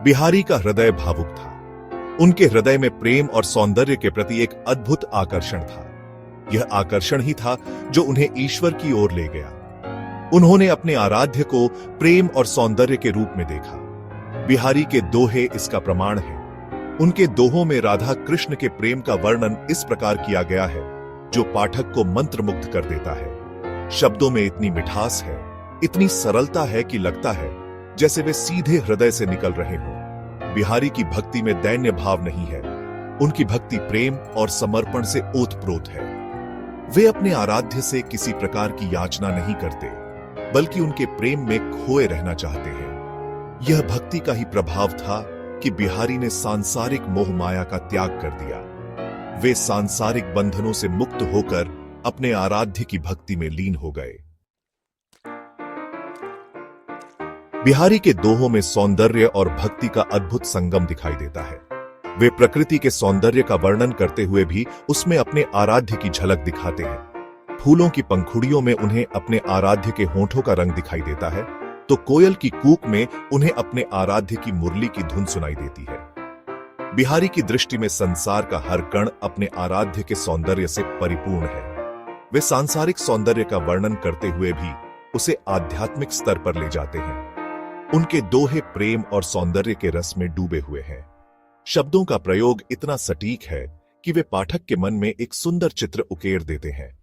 बिहारी का हृदय भावुक था। उनके हृदय में प्रेम और सौंदर्य के प्रति एक अद्भुत आकर्षण था। यह आकर्षण ही था जो उन्हें ईश्वर की ओर ले गया। उन्होंने अपने आराध्य को प्रेम और सौंदर्य के रूप में देखा। बिहारी के दोहे इसका प्रमाण है। उनके दोहों में राधा कृष्ण के प्रेम का वर्णन इस प्रकार किया गया है जो पाठक को मंत्रमुग्ध कर देता है। शब्दों में इतनी मिठास है, इतनी सरलता है कि लगता है जैसे वे सीधे हृदय से निकल रहे हों। बिहारी की भक्ति में दैन्य भाव नहीं है। उनकी भक्ति प्रेम और समर्पण से ओतप्रोत है। वे अपने आराध्य से किसी प्रकार की याचना नहीं करते, बल्कि उनके प्रेम में खोए रहना चाहते हैं। यह भक्ति का ही प्रभाव था कि बिहारी ने सांसारिक मोह माया का त्याग कर दिया। वे सांसारिक बंधनों से मुक्त होकर अपने आराध्य की भक्ति में लीन हो गए। बिहारी के दोहों में सौंदर्य और भक्ति का अद्भुत संगम दिखाई देता है। वे प्रकृति के सौंदर्य का वर्णन करते हुए भी उसमें अपने आराध्य की झलक दिखाते हैं। फूलों की पंखुड़ियों में उन्हें अपने आराध्य के होंठों का रंग दिखाई देता है, तो कोयल की कूक में उन्हें अपने आराध्य की मुरली की धुन सुनाई देती है। बिहारी की दृष्टि में संसार का हर कण अपने आराध्य के सौंदर्य से परिपूर्ण है। वे सांसारिक सौंदर्य का वर्णन करते हुए भी उसे आध्यात्मिक स्तर पर ले जाते हैं। उनके दोहे प्रेम और सौंदर्य के रस में डूबे हुए हैं। शब्दों का प्रयोग इतना सटीक है कि वे पाठक के मन में एक सुंदर चित्र उकेर देते हैं।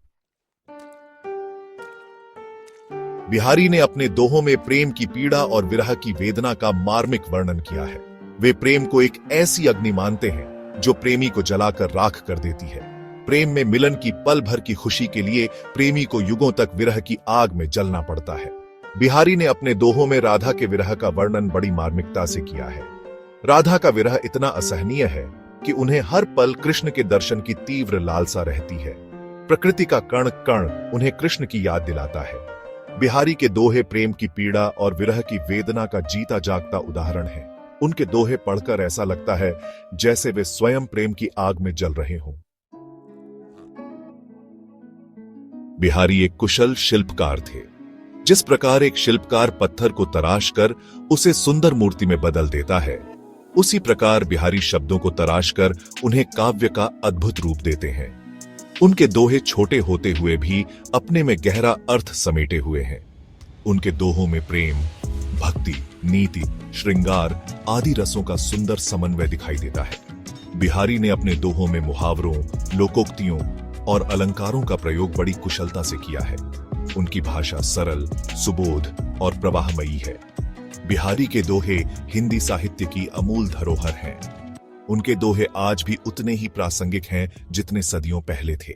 बिहारी ने अपने दोहों में प्रेम की पीड़ा और विरह की वेदना का मार्मिक वर्णन किया है। वे प्रेम को एक ऐसी अग्नि मानते हैं जो प्रेमी को जलाकर राख कर देती है। प्रेम में मिलन की पल भर की खुशी के लिए प्रेमी को युगों तक विरह की आग में जलना पड़ता है। बिहारी ने अपने दोहों में राधा के विरह का वर्णन बड़ी मार्मिकता से किया है। राधा का विरह इतना असहनीय है कि उन्हें हर पल कृष्ण के दर्शन की तीव्र लालसा रहती है। प्रकृति का कण कण उन्हें कृष्ण की याद दिलाता है। बिहारी के दोहे प्रेम की पीड़ा और विरह की वेदना का जीता जागता उदाहरण है। उनके दोहे पढ़कर ऐसा लगता है जैसे वे स्वयं प्रेम की आग में जल रहे हों। बिहारी एक कुशल शिल्पकार थे। जिस प्रकार एक शिल्पकार पत्थर को तराश कर उसे सुंदर मूर्ति में बदल देता है, उसी प्रकार बिहारी शब्दों को तराश कर उन्हें काव्य का अद्भुत रूप देते हैं। उनके दोहे छोटे होते हुए भी अपने में गहरा अर्थ समेटे हुए हैं। उनके दोहों में प्रेम, भक्ति, नीति, श्रृंगार आदि रसों का सुंदर समन्वय दिखाई देता है। बिहारी ने अपने दोहों में मुहावरों, लोकोक्तियों और अलंकारों का प्रयोग बड़ी कुशलता से किया है। उनकी भाषा सरल, सुबोध और प्रवाहमयी है। बिहारी के दोहे हिंदी साहित्य की अमूल धरोहर हैं। उनके दोहे आज भी उतने ही प्रासंगिक हैं जितने सदियों पहले थे।